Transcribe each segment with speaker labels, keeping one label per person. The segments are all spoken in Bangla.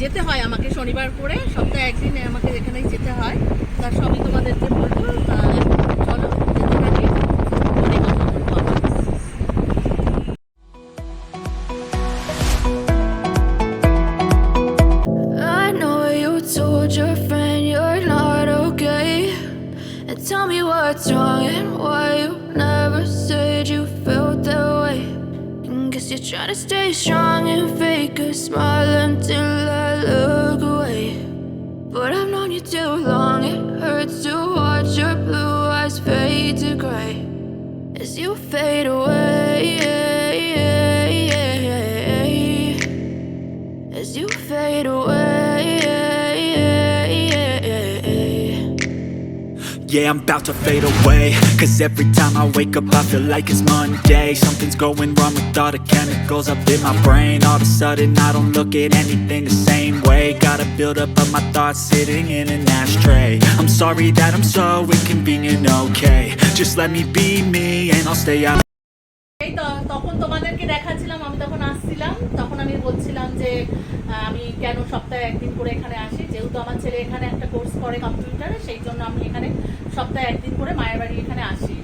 Speaker 1: যেতে হয় আমাকে শনিবার করে, সপ্তাহে একদিন আমাকে এখানেই যেতে হয়। তার সবই তোমাদেরকে বলবো। চলো যেতে থাকি, পরে কথা বলবো আবার।
Speaker 2: I know you told your friend you're not okay, and tell me what's wrong and why you never said you felt that way. And guess you're trying to stay strong and fake a smile until I look away. But I've known you too long, it hurts to watch your blue eyes fade to gray as you fade away, as you fade away.
Speaker 3: Yeah, I'm about to fade away. Cause every time I wake up I feel like it's Monday. Something's going wrong with all the chemicals up in my brain. All of a sudden I don't look at anything the same way. Gotta build up of my thoughts sitting in an ashtray. I'm sorry that I'm so inconvenient, okay. Just let me be me and I'll stay out.
Speaker 1: এই তো তখন তোমাদেরকে দেখাচ্ছিলাম, আমি তখন আসছিলাম, তখন আমি বলছিলাম যে আমি কেন সপ্তাহে একদিন করে এখানে আসি। যেহেতু আমার ছেলে এখানে একটা কোর্স করে কম্পিউটারে, সেই জন্য আমি এখানে সপ্তাহে একদিন করে মায়ের বাড়ি এখানে আসি।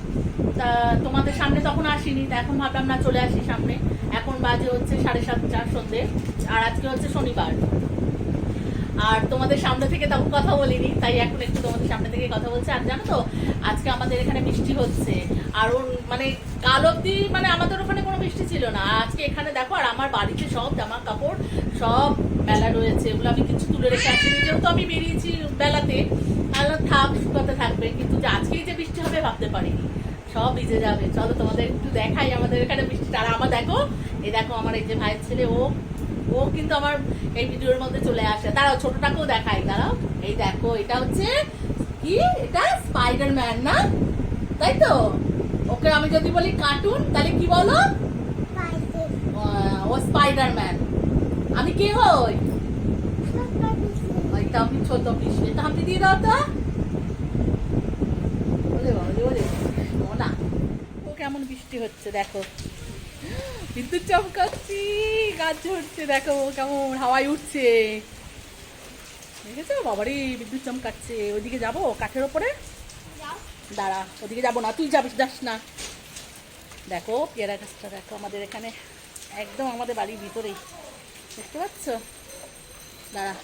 Speaker 1: তা তোমাদের সামনে তখন আসিনি, তা এখন ভাবলাম না চলে আসি সামনে। এখন বাজে হচ্ছে 7:30 সন্ধ্যে, আর আজকে হচ্ছে শনিবার। আর তোমাদের সামনে থেকে তখন কথা বলিনি, তাই এখন একটু তোমাদের সামনে থেকে কথা বলছি। আর জানো তো আজকে আমাদের এখানে বৃষ্টি হচ্ছে, আর মানে কাল অব্দি মানে আমাদের ওখানে কোনো বৃষ্টি ছিল না। আজকে এখানে দেখো, আর আমার বাড়িতে সব জামা কাপড় সব মেলা রয়েছে, ওগুলো আমি কিছু তুলে রেখে আসিনি, যেহেতু আমি বেরিয়েছি বেলাতে। আর থাক, শুকাতে থাকবে, কিন্তু যে আজকেই যে বৃষ্টি হবে ভাবতে পারিনি, সব ভিজে যাবে। চলো তোমাদের একটু দেখাই আমাদের এখানে বৃষ্টিটা। আর আমার দেখো, এই দেখো আমার এই যে ভাইয়ের ছেলে, ও কিন্তু আমার এই ভিডিওর মধ্যে চলে আসে। দাঁড়াও ছোটটাকেও দেখাই, দাঁড়াও। এই দেখো, এটা হচ্ছে কি, এটা স্পাইডারম্যান না, তাই তো? ওকে আমি যদি বলি কার্টুন তাহলে কি বলো? ও স্পাইডারম্যান। আমি কি হই? ওইটা আমি ছোট পিসি। এটা হাতে দিয়ে দাও তো। বলে বাবা, বলে না। ও কেমন বৃষ্টি হচ্ছে দেখো, বিদ্যুৎ চমকাচ্ছি, গাছ ঝরছে, দেখো কেমন হাওয়ায় উঠছে, দেখেছো? বাবারে বিদ্যুৎ চমকাচ্ছে। ওইদিকে যাবো কাঠের ওপরে, দাঁড়া, ওদিকে যাবো না, তুই যাস না। দেখো পেয়ারা গাছটা দেখো আমাদের এখানে, একদম আমাদের বাড়ির ভিতরেই, দেখতে পাচ্ছ? দাঁড়া,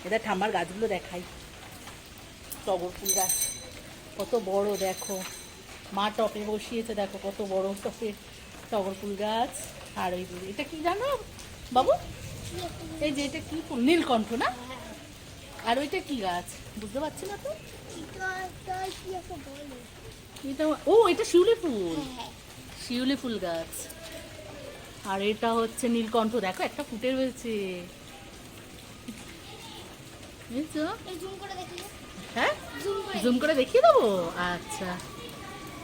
Speaker 1: এটা ঠাম্মার গাছগুলো দেখাই। টগর ফুল গাছ কত বড় দেখো, মা টপে বসিয়েছে, দেখো কত বড় টপে টগর ফুল গাছ। আর ওই এটা কি জানো বাবু? এই যে এটা কি ফুল? নীলকণ্ঠ না? আর ওইটা কি গাছ বুঝতে পারছি না তো। এটা ও, এটা শিউলি ফুল, শিউলি ফুল গাছ। আর এটা হচ্ছে নীলকণ্ঠ, দেখো একটা ফুটে রয়েছে, বুঝছো? হ্যাঁ, জুম করে দেখিয়ে দেবো। আচ্ছা,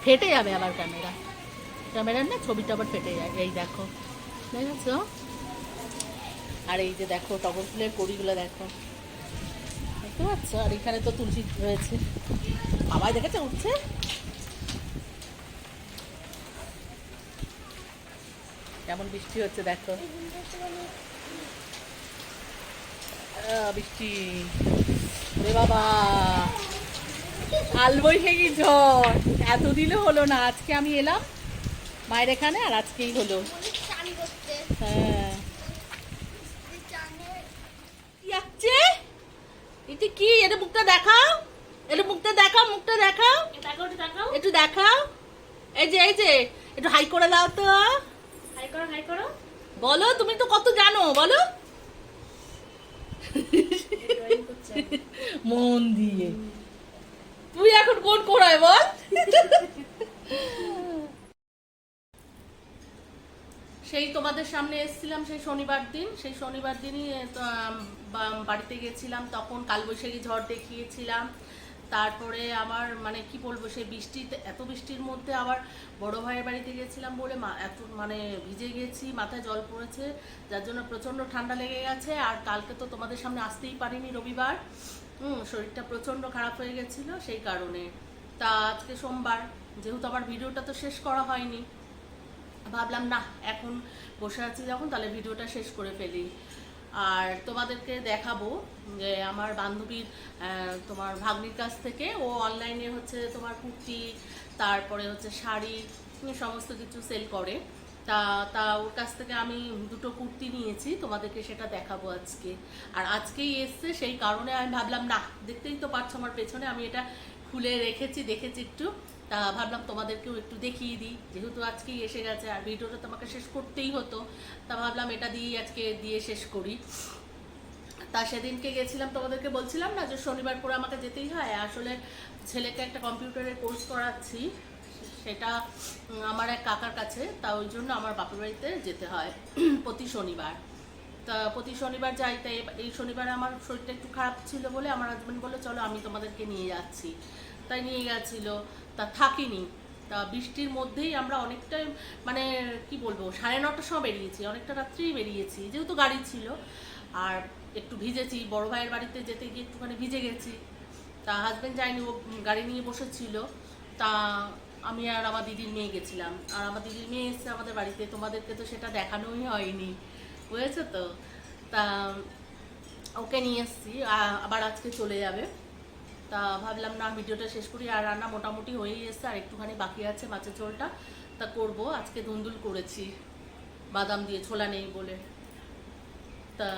Speaker 1: ফেটে যাবে আবার ক্যামেরার না, ছবিটা আবার ফেটে যায়। এই দেখো, দেখেছো? আর এই যে দেখো টগর ফুলের কড়িগুলো দেখো, দেখতে পাচ্ছ? আর এখানে তো তুলসী রয়েছে, হাওয়ায় দেখেছো উঠছে। কেমন বৃষ্টি হচ্ছে দেখো, বৃষ্টি, রে বাবা, কাল বৈশাখী ঝড়, এতদিনও হলো না। আজকে আমি এলাম মায়ের এখানে, আর আজকেই হলো। হ্যাঁ, এটা কি? এটা মুখটা দেখাও, এটা মুখটা দেখাও, মুখটা দেখাও, একটু দেখাও। এই যে একটু হাই করে দাও তো, হাই করো বলো, তুমি তো কত জানো বলো। মন দিয়ে তুই এখন কোন কোড়ায় বল। সেই তোমাদের সামনে এসেছিলাম সেই শনিবার দিনই বাড়িতে গেছিলাম, তখন কালবৈশাখী ঝড় দেখিয়েছিলাম। তারপরে আমার মানে কি বলবো, সেই বৃষ্টিতে, এত বৃষ্টির মধ্যে আবার বড় ভাইয়ের বাড়িতে গেছিলাম বলে এত মানে ভিজে গেছি, মাথায় জল পড়েছে, যার জন্য প্রচণ্ড ঠান্ডা লেগে গেছে। আর কালকে তো তোমাদের সামনে আসতেই পারিনি, রবিবার, শরীরটা প্রচণ্ড খারাপ হয়ে গেছিলো সেই কারণে। তা আজকে সোমবার, যেহেতু আমার ভিডিওটা তো শেষ করা হয়নি, ভাবলাম না এখন বসে আছি যখন, তাহলে ভিডিওটা শেষ করে ফেলি। আর তোমাদেরকে দেখাবো যে আমার বান্ধবীর তোমার ভাগ্নির কাছ থেকে ও অনলাইনে হচ্ছে তোমার কুর্তি, তারপরে হচ্ছে শাড়ি সমস্ত কিছু সেল করে। তা তা ওর কাছ থেকে আমি দুটো কুর্তি নিয়েছি, তোমাদেরকে সেটা দেখাবো আজকে। আর আজকেই এসছে, সেই কারণে আমি ভাবলাম না, দেখতেই তো পারছো আমার পেছনে আমি এটা খুলে রেখেছি, দেখেছি একটু, তা ভাবলাম তোমাদেরকেও একটু দেখিয়ে দিই, যেহেতু আজকেই এসে গেছে আর ভিডিওটা তোমাকে শেষ করতেই হতো, তা ভাবলাম এটা দিয়েই আজকে দিয়ে শেষ করি। তা সেদিনকে গেছিলাম, তোমাদেরকে বলছিলাম না যে শনিবার করে আমাকে যেতেই হয়, আসলে ছেলেকে একটা কম্পিউটারের কোর্স করাচ্ছি, সেটা আমার এক কাকার কাছে, তা ওই জন্য আমার বাপের বাড়িতে যেতে হয় প্রতি শনিবার। তা প্রতি শনিবার যাই, তাই এই শনিবারে আমার শরীরটা একটু খারাপ ছিল বলে আমার হাজব্যান্ড বললো চলো আমি তোমাদেরকে নিয়ে যাচ্ছি, তাই নিয়ে গেছিলো। তা থাকিনি, তা বৃষ্টির মধ্যেই আমরা অনেকটাই মানে কি বলবো 9:30টার সময় বেরিয়েছি, অনেকটা রাত্রেই বেরিয়েছি যেহেতু গাড়ি ছিল, আর একটু ভিজেছি, বড় ভাইয়ের বাড়িতে যেতে গিয়ে একটুখানি ভিজে গেছি। তা হাজব্যান্ড যায়নি, ও গাড়ি নিয়ে বসেছিল, তা আমি আর আমার দিদির মেয়ে গেছিলাম, আর আমার দিদির মেয়ে এসছে আমাদের বাড়িতে, তোমাদেরকে তো সেটা দেখানোই হয়নি, বুঝেছো তো। তা ওকে নিয়ে এসছি, আবার আজকে চলে যাবে, তা ভাবলাম না ভিডিওটা শেষ করি। আর রান্না মোটামুটি হয়েই এসছে, আর একটুখানি বাকি আছে মাছের ঝোলটা, তা করব। আজকে দুন্দুল করেছি বাদাম দিয়ে, ছোলা নেই বলে। তা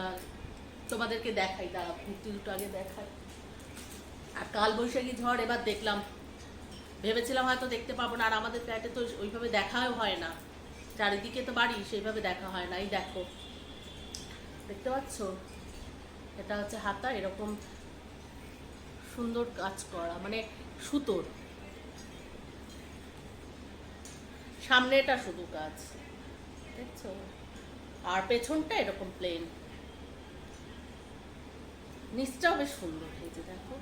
Speaker 1: তোমাদেরকে দেখাই, দাঁড়া কুর্তি দুটো আগে দেখাই। আর কাল বৈশাখী ঝড় এবার দেখলাম, ভেবেছিলাম হয়তো দেখতে পাবো না, আর আমাদের ফ্ল্যাটে তো ওইভাবে দেখাও হয় না, চারিদিকে তো বাড়ি, সেইভাবে দেখা হয় না। এই দেখো, দেখতে পাচ্ছ, এটা হচ্ছে হাতা, এরকম সুন্দর কাজ করা, মানে সুতোর, সামনেটা শুধু কাজ, দেখছো, আর পেছনটা এরকম প্লেন, নিচটাও বেশ সুন্দর। এই যে দেখো,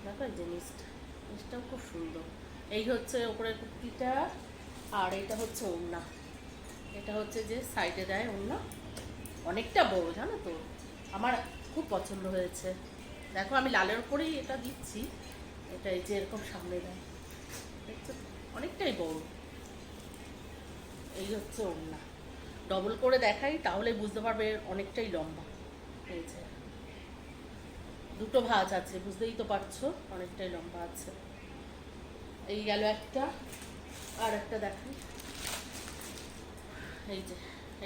Speaker 1: দেখো এই যে নিচটাও খুব সুন্দর। এই হচ্ছে ওপরের কুর্তিটা, আর এটা হচ্ছে ওড়না, এটা হচ্ছে যে সাইডে দেয় ওড়না, অনেকটা বড় জানো তো, আমার খুব পছন্দ হয়েছে। দেখো আমি লালের উপরেই এটা দিচ্ছি, এটা এই যে এরকম সামনে দেয়, দেখছো অনেকটাই বড়। এই হচ্ছে ওড়না, ডবল করে দেখাই তাহলে বুঝতে পারবে অনেকটাই লম্বা। এই যে দুটো ভাঁজ আছে, বুঝতেই তো পারছো অনেকটাই লম্বা আছে। এই গেল একটা, আর একটা দেখাই, এই যে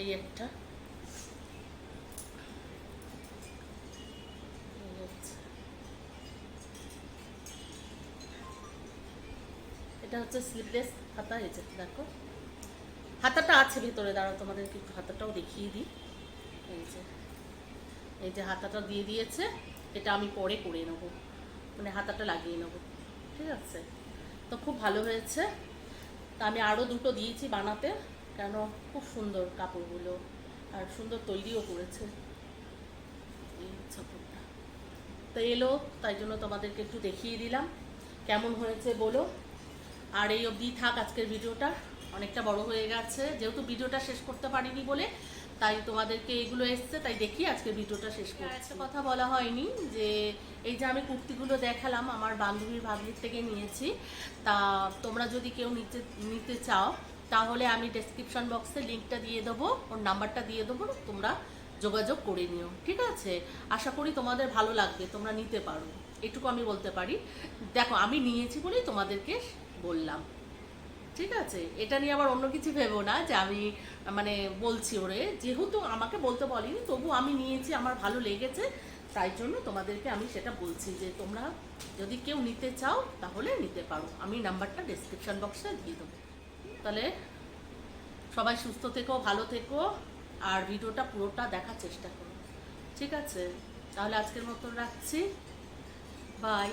Speaker 1: এই একটা, এটা হচ্ছে স্লিভলেস হাতা। এই যে দেখো হাতাটা আছে ভিতরে, দাঁড়াও তোমাদেরকে একটু হাতাটাও দেখিয়ে দিই। এই যে হাতাটা দিয়ে দিয়েছে, এটা আমি পরে করে নেবো, মানে হাতাটা লাগিয়ে নেবো, ঠিক আছে। তো খুব ভালো হয়েছে, তা আমি আরও দুটো দিয়েছি বানাতে, কেন খুব সুন্দর কাপড়গুলো, আর সুন্দর তৈরিও করেছে। এই ছাপড়টা তো এলো, তাই জন্য তোমাদেরকে একটু দেখিয়ে দিলাম, কেমন হয়েছে বলো। আর এই অবধি থাক আজকের ভিডিওটা, অনেকটা বড় হয়ে গেছে, যেহেতু ভিডিওটা শেষ করতে পারিনি বলে, তাই তোমাদেরকে এইগুলো এসছে, তাই দেখি আজকের ভিডিওটা শেষ করছি। একটা কথা বলা হয়নি যে এই যে আমি কুর্তিগুলো দেখালাম আমার বান্ধবীর ভাগ্নির থেকে নিয়েছি, তা তোমরা যদি কেউ নিতে চাও তাহলে আমি ডেসক্রিপশন বক্সে লিঙ্কটা দিয়ে দেবো, ওর নাম্বারটা দিয়ে দেবো, তোমরা যোগাযোগ করে নিও, ঠিক আছে। আশা করি তোমাদের ভালো লাগবে, তোমরা নিতে পারো, এটুকু আমি বলতে পারি। দেখো আমি নিয়েছি বলেই তোমাদেরকে বললাম, ঠিক আছে। এটা নিয়ে আবার অন্য কিছু ভেবো না যে আমি মানে বলছি ওরে, যেহেতু আমাকে বলতে বলিনি, তবু আমি নিয়েছি, আমার ভালো লেগেছে, তাই জন্য তোমাদেরকে আমি সেটা বলছি যে তোমরা যদি কেউ নিতে চাও তাহলে নিতে পারো, আমি নাম্বারটা ডেসক্রিপশন বক্সে দিয়ে দেবো। তাহলে সবাই সুস্থ থেকো, ভালো থেকো, আর ভিডিওটা পুরোটা দেখার চেষ্টা করো, ঠিক আছে। তাহলে আজকের মতো রাখছি, বাই।